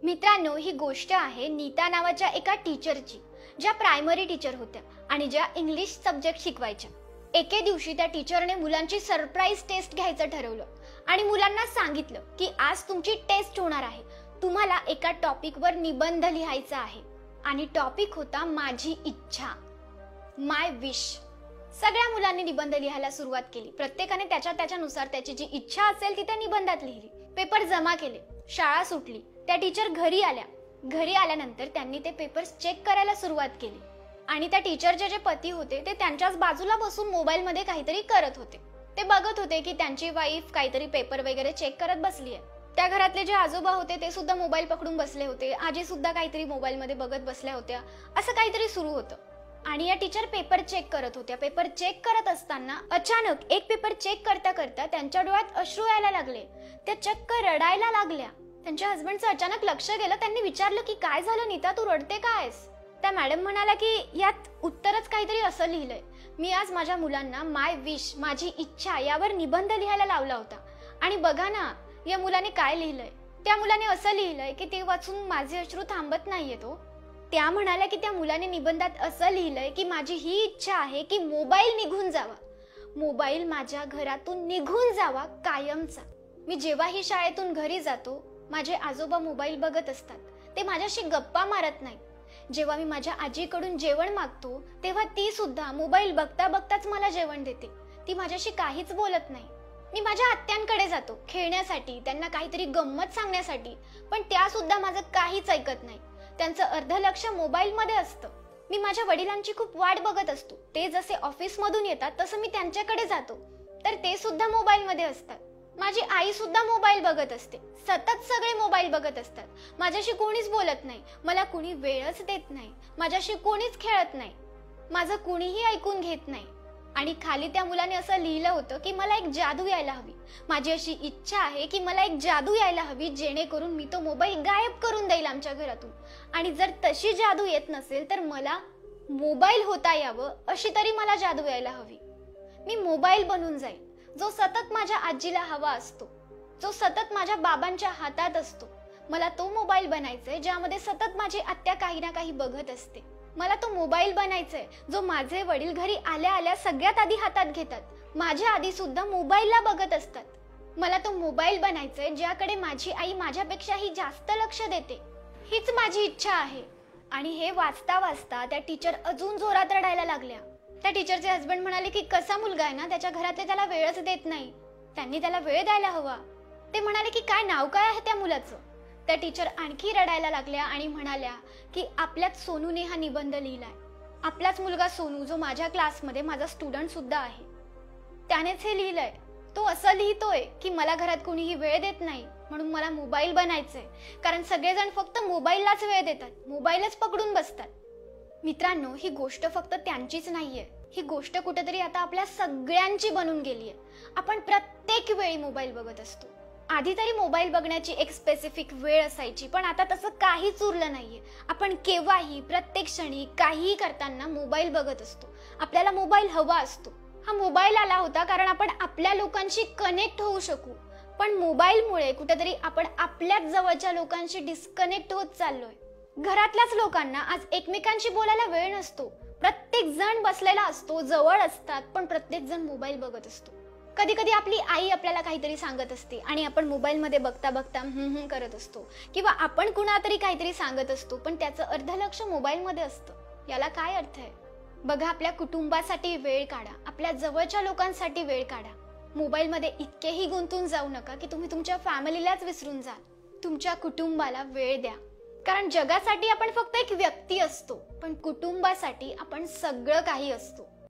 मित्रांनो, ही गोष्ट आहे नीता नावाच्या एका टीचरची, ज्या प्रायमरी टीचर होत्या आणि ज्या इंग्लिश सब्जेक्ट शिकवायच्या। एके दिवशी त्या टीचरने मुलांची सरप्राईज टेस्ट घ्यायचं ठरवलं आणि मुलांना सांगितलं की आज तुमची टेस्ट होणार आहे, तुम्हाला एका टॉपिकवर निबंध लिहायचा आहे आणि टॉपिक होता माझी इच्छा, माय विश। सगळ्या मुलांनी निबंध लिहायला सुरुवात केली। प्रत्येकाने त्याच्यानुसार त्याची जी इच्छा असेल ती त्या निबंधात लिहिली। पेपर जमा केले, शाळा सुटली। त्या टीचर घरी आल्या। घरी आल्यानंतर त्यांनी ते पेपर्स चेक करायला सुरुवात केली आणि त्या टीचरचे जे पती होते ते त्यांच्याच बाजूला बसून मोबाईल मध्ये काहीतरी करत होते। ते बघत होते की त्यांची वाईफ काहीतरी पेपर वगैरे चेक करत बसली आहे। त्या घरातले जे आजोबा होते ते सुद्धा मोबाईल पकडून बसले होते। आजी सुद्धा काहीतरी मोबाईल मध्ये बघत बसल्या होत्या। असं काहीतरी सुरू होतं आणि या टीचर पेपर चेक करत होत्या। पेपर चेक करत असताना अचानक एक पेपर चेक करता करता त्यांच्या डोळ्यात अश्रू यायला लागले। त्या चक्क रडायला लागल्या। त्यांच्या हसबंडचं अचानक लक्ष गेलं। त्यांनी विचारलं की काय झालं नीता, तू रडते का आहेस? त्या मॅडम म्हणाल्या की यात उत्तरच काहीतरी असं लिहिलंय, मी आज माझ्या मुलांना माय विश, माझी इच्छा यावर निबंध लिहायला लावला होता आणि बघा ना या मुलाने काय लिहिलंय। त्या मुलाने असं लिहिलंय की ते वाचून माझे अश्रू थांबत नाहीयेत हो। त्या म्हणाल्या की त्या मुलाने निबंधात असं लिहिलंय की माझी ही इच्छा आहे की मोबाईल निघून जावा, मोबाईल माझ्या घरातून निघून जावा कायमचा। मी जेव्हाही शाळेतून घरी जातो माझे आजोबा मोबाईल बघत असतात, ते माझ्याशी गप्पा मारत नाही। जेव्हा मी माझ्या आजीकडून जेवण मागतो तेव्हा ती सुद्धा मोबाईल बघता बघताच मला जेवण देते, ती माझ्याशी काहीच बोलत नाही। मी माझ्या आत्यांकडे जातो खेळण्यासाठी, त्यांना काहीतरी गंमत सांगण्यासाठी, पण त्या सुद्धा माझं काहीच ऐकत नाही। त्यांचं अर्ध लक्ष मोबाईल मध्ये असतं। मी माझ्या वडिलांची खूप वाट बघत असतो। ते जसे ऑफिस मधून येतात तसं मी त्यांच्याकडे जातो तर ते सुद्धा मोबाईल मध्ये असतात। माझी आई सुद्धा मोबाईल बघत असते, सतत सगळे मोबाईल बघत असतात। माझ्याशी कोणीच बोलत नाही, मला कोणी वेळच देत नाही, माझ्याशी कोणीच खेळत नाही, माझं कोणीही ऐकून घेत नाही। आणि खाली त्या मुलाने असं लिहिलं होतं की मला एक जादू यायला हवी, माझी अशी इच्छा आहे की मला एक जादू यायला हवी जेणेकरून मी तो मोबाईल गायब करून देईल आमच्या घरातून, आणि जर तशी जादू येत नसेल तर मला मोबाईल होता यावं अशी तरी मला जादू यायला हवी। मी मोबाईल बनून जाईल जो सतत माझ्या आजीला हवा असतो, जो सतत माझ्या बाबांच्या हातात असतो। मला तो मोबाईल बनायचाय ज्यामध्ये सतत माझी आत्या काही ना काही बघत असते। मला तो मोबाईल बनायचाय जो माझे वडील घरी आल्या आल्या सगळ्यात आधी हातात घेतात, माझ्या आधी सुद्धा मोबाईलला बघत असतात। मला तो मोबाईल बनायचाय ज्याकडे माझी आई माझ्यापेक्षाही जास्त लक्ष देते, हीच माझी इच्छा आहे। आणि हे वाचता वाचता त्या टीचर अजून जोरात रडायला लागल्या। त्या टीचरचे हसबंड म्हणाले की कसा मुलगा आहे ना, त्याच्या घरातले त्याला वेळच देत नाही, त्यांनी त्याला वेळ द्यायला हवा। ते म्हणाले की काय नाव काय आहे त्या मुलाचं? त्या टीचर आणखी रडायला लागल्या आणि म्हणाल्या की आपल्याच सोनूने हा निबंध लिहिलाय, आपलाच मुलगा सोनू जो माझ्या क्लासमध्ये माझा स्टुडंट सुद्धा आहे, त्यानेच हे लिहिलंय। तो असं लिहितोय की मला घरात कोणीही वेळ देत नाही म्हणून मला मोबाईल बनायचंय, कारण सगळेजण फक्त मोबाईललाच वेळ देतात, मोबाईलच पकडून बसतात। मित्रांनो, ही गोष्ट फक्त त्यांचीच नाहीये, ही गोष्ट कुठेतरी आता आपल्या सगळ्यांची बनून गेलीये। आपण प्रत्येक वेळी मोबाईल बघत असतो। आधी तरी मोबाईल बघण्याची एक स्पेसिफिक वेळ असायची, पण आता तसं काहीच उरलं नाहीये। आपण केव्हाही प्रत्येक क्षणी काहीही करताना मोबाईल बघत असतो। आपल्याला मोबाईल हवा असतो। हा मोबाईल आला होता कारण आपण आपल्या लोकांशी कनेक्ट होऊ शकू, पण मोबाईलमुळे कुठेतरी आपण आपल्याच जवळच्या लोकांशी डिस्कनेक्ट होत चाललोय। घरातल्याच लोकांना आज एकमेकांशी बोलायला वेळ नसतो। प्रत्येक जण बसलेला असतो, जवळ असतात, पण प्रत्येक जण मोबाईल बघत असतो। कधी कधी आपली आई आपल्याला काहीतरी सांगत असते आणि आपण मोबाईल मध्ये बघता बघता करत असतो, किंवा आपण कुणातरी काहीतरी सांगत असतो पण त्याचं अर्ध लक्ष मोबाईल मध्ये असतं। याला काय अर्थ आहे? बघा, आपल्या कुटुंबासाठी वेळ काढा, आपल्या जवळच्या लोकांसाठी वेळ काढा। मोबाईल मध्ये इतकेही गुंतून जाऊ नका की तुम्ही तुमच्या फॅमिलीलाच विसरून जाल। तुमच्या कुटुंबाला वेळ द्या, कारण जगासाठी आपण फक्त एक व्यक्ती असतो, पण कुटुंबासाठी आपण सगळं काही असतो।